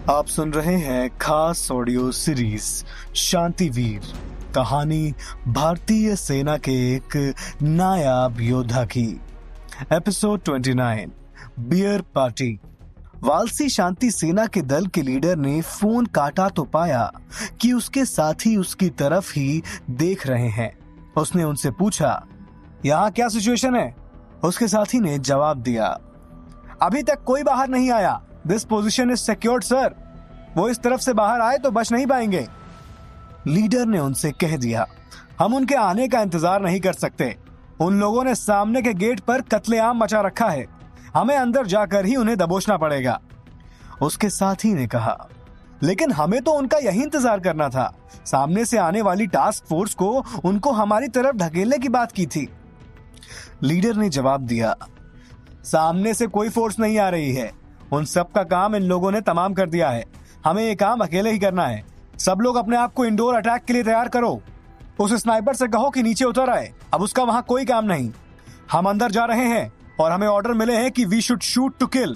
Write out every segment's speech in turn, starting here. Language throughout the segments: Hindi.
आप सुन रहे हैं खास ऑडियो सीरीज शांतिवीर, कहानी भारतीय सेना के एक नायाब योद्धा की। Episode 29, beer party. वालसी शांति सेना के दल के लीडर ने फोन काटा तो पाया कि उसके साथी उसकी तरफ ही देख रहे हैं। उसने उनसे पूछा, यहाँ क्या सिचुएशन है? उसके साथी ने जवाब दिया, अभी तक कोई बाहर नहीं आया। This position is secured sir. वो इस तरफ से बाहर आए तो बच नहीं पाएंगे। लीडर ने उनसे कह दिया, हम उनके आने का इंतजार नहीं कर सकते। उन लोगों ने सामने के गेट पर कत्लेआम मचा रखा है। हमें अंदर जाकर ही उन्हें दबोचना पड़ेगा। उसके साथी ने कहा, लेकिन हमें तो उनका यही इंतजार करना था। सामने से आने वाली टास्क फोर्स को उनको हमारी तरफ ढकेलने की बात की थी। लीडर ने जवाब दिया, सामने से कोई फोर्स नहीं आ रही है। उन सब का काम इन लोगों ने तमाम कर दिया है। हमें ये काम अकेले ही करना है। सब लोग अपने आप को इंडोर अटैक के लिए तैयार करो। उस स्नाइपर से कहो कि नीचे उतर आए। अब उसका वहां कोई काम नहीं। हम अंदर जा रहे हैं और हमें ऑर्डर मिले हैं कि we should shoot to kill.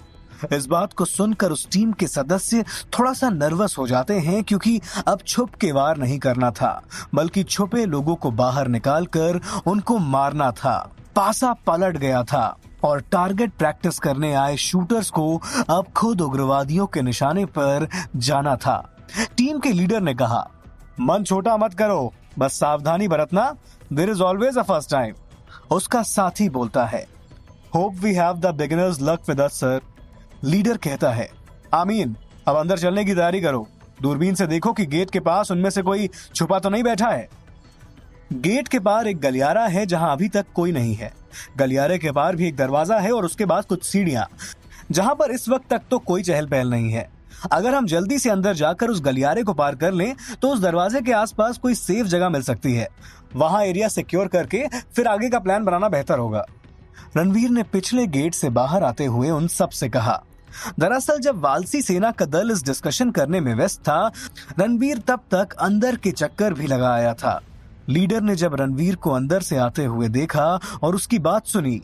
इस बात को सुनकर उस टीम के सदस्य थोड़ा सा नर्वस हो जाते हैं, क्योंकि अब छुप के वार नहीं करना था, बल्कि छुपे लोगों को बाहर निकालकर उनको मारना था। पासा पलट गया था और टारगेट प्रैक्टिस करने आए शूटर्स को अब खुद उग्रवादियों के निशाने पर जाना था। टीम के लीडर ने कहा, मन छोटा मत करो, बस सावधानी बरतना। There is always a first time. उसका साथी बोलता है, hope we have the beginner's luck with us sir. Leader कहता है, आमीन। अब अंदर चलने की तैयारी करो। दूरबीन से देखो कि गेट के पास उनमें से कोई छुपा तो नहीं बैठा है। गेट के पार एक गलियारा है जहां अभी तक कोई नहीं है। गलियारे के पार भी एक दरवाजा है और उसके बाद कुछ सीढ़ियां, जहां पर इस वक्त तक तो कोई चहल पहल नहीं है। अगर हम जल्दी से अंदर जाकर उस गलियारे को पार कर लें तो उस दरवाजे के आसपास कोई सेफ जगह मिल सकती है। वहां एरिया सिक्योर करके फिर आगे का प्लान बनाना बेहतर होगा। रणवीर ने पिछले गेट से बाहर आते हुए उन सब से कहा। दरअसल जब वालसी सेना का दल इस डिस्कशन करने में व्यस्त था, रणवीर तब तक अंदर के चक्कर भी लगा आया था। लीडर ने जब रणवीर को अंदर से आते हुए देखा और उसकी बात सुनी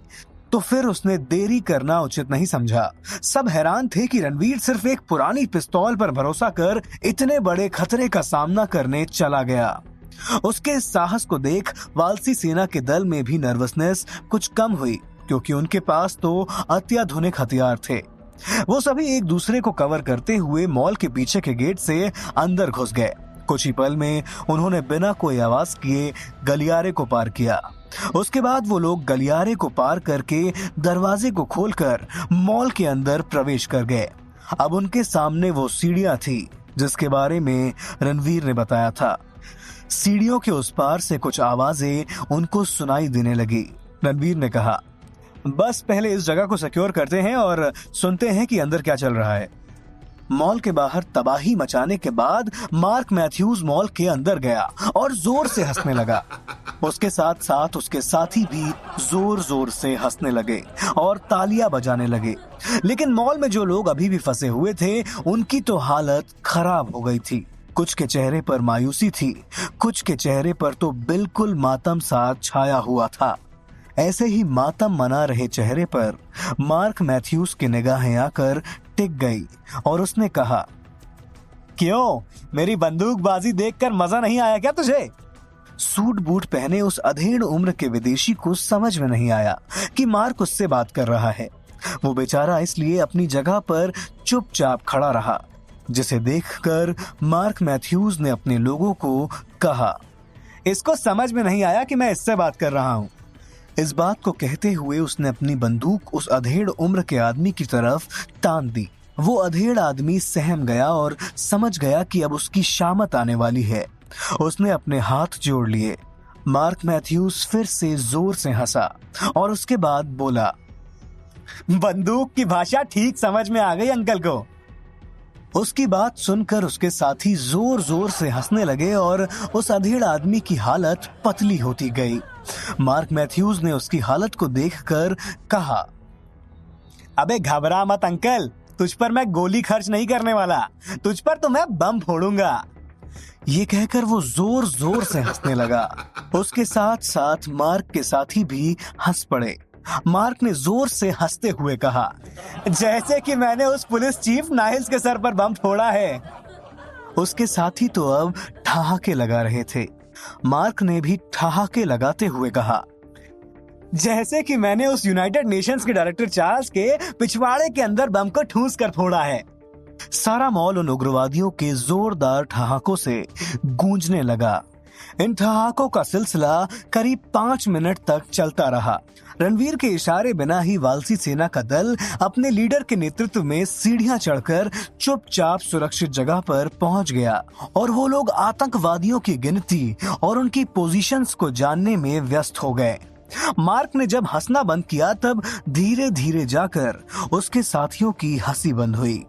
तो फिर उसने देरी करना उचित नहीं समझा। सब हैरान थे कि रणवीर सिर्फ एक पुरानी पिस्तौल पर भरोसा कर इतने बड़े खतरे का सामना करने चला गया। उसके इस साहस को देख वालसी सेना के दल में भी नर्वसनेस कुछ कम हुई, क्योंकि उनके पास तो अत्याधुनिक हथियार थे। वो सभी एक दूसरे को कवर करते हुए मॉल के पीछे के गेट से अंदर घुस गए। कुछ ही पल में उन्होंने बिना कोई आवाज किए गलियारे को पार किया। उसके बाद वो लोग गलियारे को पार करके दरवाजे को खोलकर मॉल के अंदर प्रवेश कर गए। अब उनके सामने वो सीढ़ियां थी जिसके बारे में रणवीर ने बताया था। सीढ़ियों के उस पार से कुछ आवाजें उनको सुनाई देने लगी। रणवीर ने कहा, बस पहले इस जगह को सिक्योर करते हैं और सुनते हैं कि अंदर क्या चल रहा है। मॉल के बाहर तबाही मचाने के बाद मार्क मैथ्यूज मॉल के अंदर गया और जोर से हंसने लगा। उसके साथ साथ उसके साथी भी जोर जोर से हंसने लगे और तालियां बजाने लगे। लेकिन मॉल में जो लोग अभी भी फंसे हुए थे, उनकी तो हालत खराब हो गई थी। कुछ के चेहरे पर मायूसी थी, कुछ के चेहरे पर तो बिल्कुल मातम सा छाया हुआ था। ऐसे ही मातम मना रहे चेहरे पर मार्क मैथ्यूज की निगाहें आकर टिक गई और उसने कहा, क्यों, मेरी बंदूकबाजी देखकर मजा नहीं आया क्या तुझे? सूट बूट पहने उस अधेड़ उम्र के विदेशी को समझ में नहीं आया कि मार्क उससे बात कर रहा है। वो बेचारा इसलिए अपनी जगह पर चुपचाप खड़ा रहा, जिसे देखकर मार्क मैथ्यूज ने अपने लोगों को कहा, इसको समझ में नहीं आया कि मैं इससे बात कर रहा हूं। इस बात को कहते हुए उसने अपनी बंदूक उस अधेड़ उम्र के आदमी की तरफ तान दी। वो अधेड़ आदमी सहम गया और समझ गया कि अब उसकी शामत आने वाली है। उसने अपने हाथ जोड़ लिए। मार्क मैथ्यूज फिर से जोर से हंसा और उसके बाद बोला, बंदूक की भाषा ठीक समझ में आ गई अंकल को। उसकी बात सुनकर उसके साथी जोर जोर से हंसने लगे और उस अधेड़ आदमी की हालत पतली होती गई। मार्क मैथ्यूज ने उसकी हालत को देखकर कहा, अबे घबरा मत अंकल, तुझ पर मैं गोली खर्च नहीं करने वाला, तुझ पर तो मैं बम फोड़ूंगा। ये कहकर वो जोर जोर से हंसने लगा। उसके साथ साथ मार्क के साथी भी हंस पड़े। मार्क ने जोर से हंसते हुए कहा, जैसे कि मैंने उस पुलिस चीफ नाइल्स के सर पर बम फोड़ा है। उसके साथी तो अब ठहाके लगा रहे थे। मार्क ने भी ठहाके लगाते हुए कहा, जैसे कि मैंने उस यूनाइटेड नेशंस के डायरेक्टर चार्ल्स के पिछवाड़े के अंदर बम को ठूंस कर फोड़ा है। सारा मॉल उन उग्रवादियों के जोरदार ठहाकों से गूंजने लगा। इन ठहाकों का सिलसिला करीब 5 मिनट तक चलता रहा। रणवीर के इशारे बिना ही वालसी सेना का दल अपने लीडर के नेतृत्व में सीढ़ियां चढ़कर चुपचाप सुरक्षित जगह पर पहुंच गया और वो लोग आतंकवादियों की गिनती और उनकी पोजीशंस को जानने में व्यस्त हो गए। मार्क ने जब हंसना बंद किया तब धीरे धीरे जाकर उसके साथियों की हंसी बंद हुई।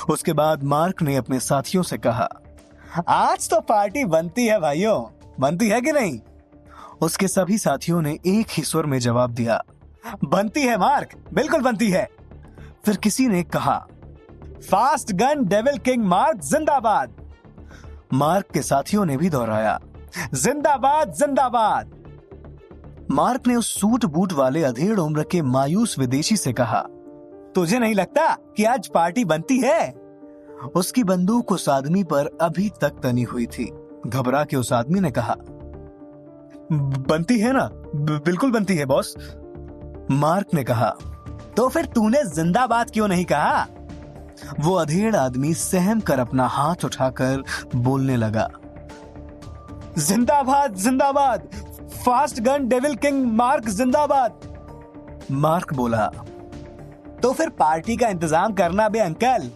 उसके बाद मार्क ने अपने साथियों से कहा, आज तो पार्टी बनती है भाइयों, बनती है कि नहीं? उसके सभी साथियों ने एक ही स्वर में जवाब दिया, बनती है मार्क, बिल्कुल बनती है। फिर किसी ने कहा, fast gun devil king mark जिंदाबाद। मार्क के साथियों ने भी दोहराया, जिंदाबाद जिंदाबाद। मार्क ने उस सूट बूट वाले अधेड़ उम्र के मायूस विदेशी से कहा, तुझे नहीं लगता कि आज पार्टी बनती है? उसकी बंदूक उस आदमी पर अभी तक तनी हुई थी। घबरा के उस आदमी ने कहा, बनती है ना, बिल्कुल बनती है बॉस। मार्क ने कहा, तो फिर तूने जिंदाबाद क्यों नहीं कहा? वो अधेड़ आदमी सहम कर अपना हाथ उठाकर बोलने लगा, जिंदाबाद जिंदाबाद, fast gun devil king mark जिंदाबाद। मार्क बोला, तो फिर पार्टी का इंतजाम करना बे अंकल।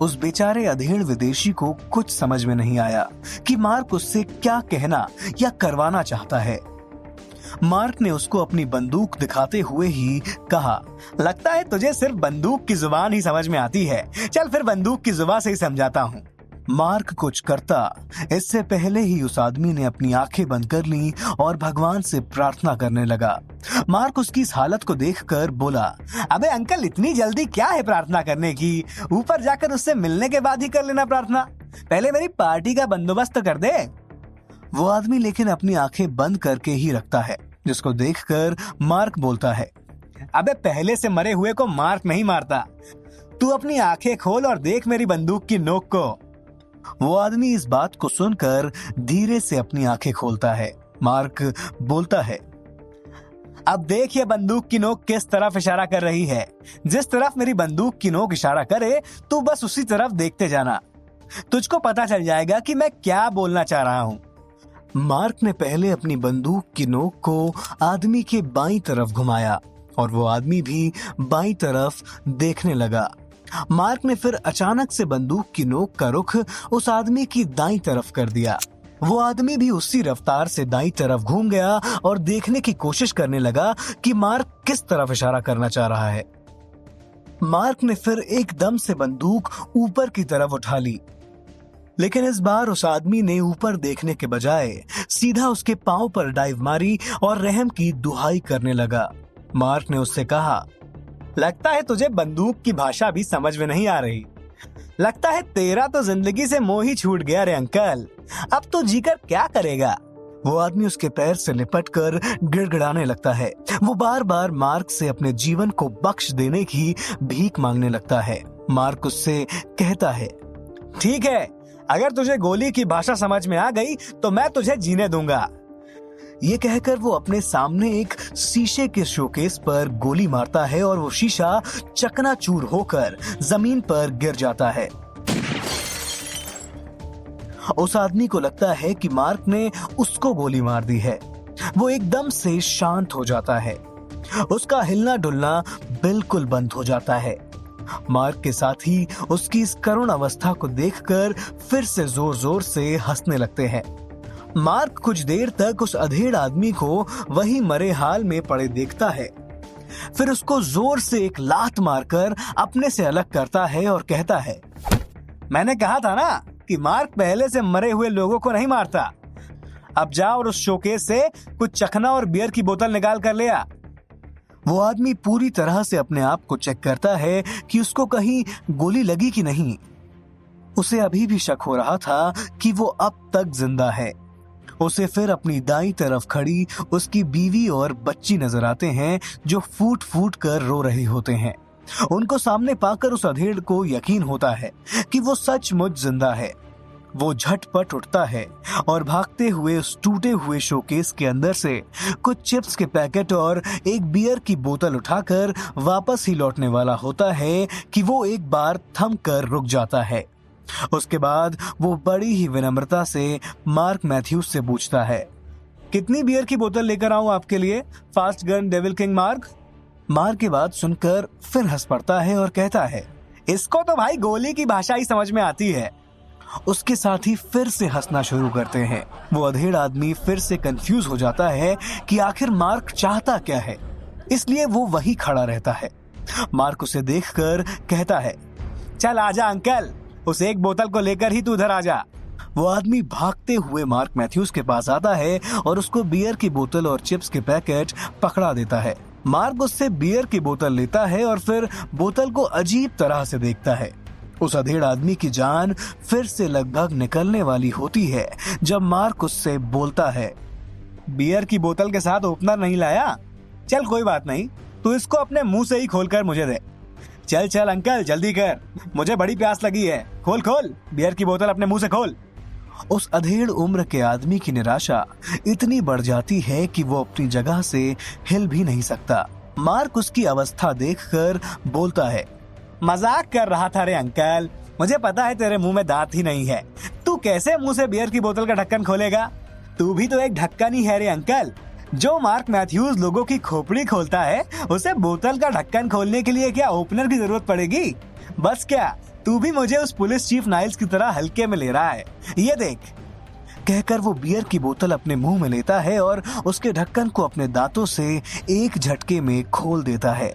उस बेचारे अधेड़ विदेशी को कुछ समझ में नहीं आया कि मार्क उससे क्या कहना या करवाना चाहता है। मार्क ने उसको अपनी बंदूक दिखाते हुए ही कहा, लगता है तुझे सिर्फ बंदूक की जुबान ही समझ में आती है, चल फिर बंदूक की जुबान से ही समझाता हूँ। मार्क कुछ करता इससे पहले ही उस आदमी ने अपनी आंखें बंद कर ली और भगवान से प्रार्थना करने लगा। मार्क उसकी इस हालत को देखकर बोला, अबे अंकल, इतनी जल्दी क्या है प्रार्थना करने की? ऊपर जाकर उससे मिलने के बाद ही कर लेना प्रार्थना, पहले मेरी पार्टी का बंदोबस्त कर दे। वो आदमी लेकिन अपनी आंखें बंद करके ही रखता है, जिसको देखकर मार्क बोलता है, अबे पहले से मरे हुए को मार्क नहीं मारता, तू अपनी आंखें खोल और देख मेरी बंदूक की नोक को। वो आदमी इस बात को सुनकर धीरे से अपनी आंखें खोलता है। मार्क बोलता है, अब देख ये बंदूक की नोक किस तरफ इशारा कर रही है। जिस तरफ मेरी बंदूक की नोक इशारा करे तू बस उसी तरफ देखते जाना, तुझको पता चल जाएगा कि मैं क्या बोलना चाह रहा हूँ। मार्क ने पहले अपनी बंदूक की नोक को आदमी के बाईं तरफ घुमाया और वो आदमी भी बाईं तरफ देखने लगा। मार्क ने फिर अचानक से बंदूक की नोक का रुख उस आदमी की दाईं तरफ कर दिया। वो आदमी भी उसी रफ्तार से दाईं तरफ घूम गया और देखने की कोशिश करने लगा कि मार्क किस तरफ इशारा करना चाह रहा है। मार्क ने फिर एकदम से बंदूक ऊपर की तरफ उठा ली, लेकिन इस बार उस आदमी ने ऊपर देखने के बजाय सीधा उसके पांव पर डाइव मारी और रहम की दुहाई करने लगा। मार्क ने उससे कहा, लगता है तुझे बंदूक की भाषा भी समझ में नहीं आ रही, लगता है तेरा तो जिंदगी से मोह ही छूट गया रे अंकल, अब तो जीकर क्या करेगा। वो आदमी उसके पैर से लिपटकर गिड़गिड़ाने लगता है। वो बार बार मार्क से अपने जीवन को बख्श देने की भीख मांगने लगता है। मार्क उससे कहता है, ठीक है, अगर तुझे गोली की भाषा समझ में आ गई तो मैं तुझे जीने दूंगा। ये कहकर वो अपने सामने एक शीशे के शोकेस पर गोली मारता है और वो शीशा चकनाचूर होकर जमीन पर गिर जाता है। उस आदमी को लगता है कि मार्क ने उसको गोली मार दी है। वो एकदम से शांत हो जाता है, उसका हिलना डुलना बिल्कुल बंद हो जाता है। मार्क के साथी उसकी इस करुण अवस्था को देखकर फिर से जोर जोर से हंसने लगते हैं। मार्क कुछ देर तक उस अधेड़ आदमी को वही मरे हाल में पड़े देखता है, फिर उसको जोर से एक लात मारकर अपने से अलग करता है और कहता है, मैंने कहा था ना कि मार्क पहले से मरे हुए लोगों को नहीं मारता। अब जा और उस शोकेस से कुछ चखना और बियर की बोतल निकाल कर ले आ। वो आदमी पूरी तरह से अपने आप को चेक करता है कि उसको कहीं गोली लगी कि नहीं। उसे अभी भी शक हो रहा था कि वो अब तक जिंदा है। उसे फिर अपनी दाईं तरफ खड़ी उसकी बीवी और बच्ची नजर आते हैं जो फूट फूट कर रो रहे होते हैं। उनको सामने पाकर उस अधेड़ को यकीन होता है कि वो सचमुच जिंदा है। वो झटपट उठता है और भागते हुए उस टूटे हुए शोकेस के अंदर से कुछ चिप्स के पैकेट और एक बियर की बोतल उठाकर वापस ही लौटने वाला होता है कि वो एक बार थम कर रुक जाता है। उसके बाद वो बड़ी ही विनम्रता से मार्क मैथ्यूज से पूछता है, कितनी बियर की बोतल लेकर आऊं आपके लिए, fast gun devil king mark? Mark की बात सुनकर फिर हंस पड़ता है और कहता है, इसको तो भाई गोली की भाषा ही समझ में आती है। उसके साथ ही फिर से हंसना शुरू करते हैं। वो अधेड़ आदमी फिर से कंफ्यूज हो जाता है कि आखिर मार्क चाहता क्या है, इसलिए वो वही खड़ा रहता है। मार्क उसे देखकर कहता है, चल आजा अंकल, उस एक बोतल को लेकर ही तू उधर आजा। वो आदमी भागते हुए मार्क मैथ्यूज के पास आता है और उसको बियर की बोतल और चिप्स के पैकेट पकड़ा देता है। मार्क उससे बियर की बोतल लेता है और फिर बोतल को अजीब तरह से देखता है। उस अधेड़ आदमी की जान फिर से लगभग निकलने वाली होती है जब मार्क उससे बोलता है, बियर की बोतल के साथ ओपनर नहीं लाया? चल कोई बात नहीं, तू इसको अपने मुंह से ही खोलकर मुझे दे। चल चल अंकल जल्दी कर, मुझे बड़ी प्यास लगी है, खोल खोल, बियर की बोतल अपने मुंह से खोल। उस अधेड़ उम्र के आदमी की निराशा इतनी बढ़ जाती है कि वो अपनी जगह से हिल भी नहीं सकता। मार्क उसकी अवस्था देखकर बोलता है, मजाक कर रहा था रे अंकल, मुझे पता है तेरे मुंह में दांत ही नहीं है, तू कैसे मुंह से बियर की बोतल का ढक्कन खोलेगा? तू भी तो एक ढक्कन ही है रे अंकल। जो मार्क मैथ्यूज लोगों की खोपड़ी खोलता है, उसे बोतल का ढक्कन खोलने के लिए क्या ओपनर की जरूरत पड़ेगी? बस क्या तू भी मुझे उस पुलिस चीफ नाइल्स की तरह हल्के में ले रहा है? ये देख। कहकर वो बियर की बोतल अपने मुंह में लेता है और उसके ढक्कन को अपने दांतों से एक झटके में खोल देता है।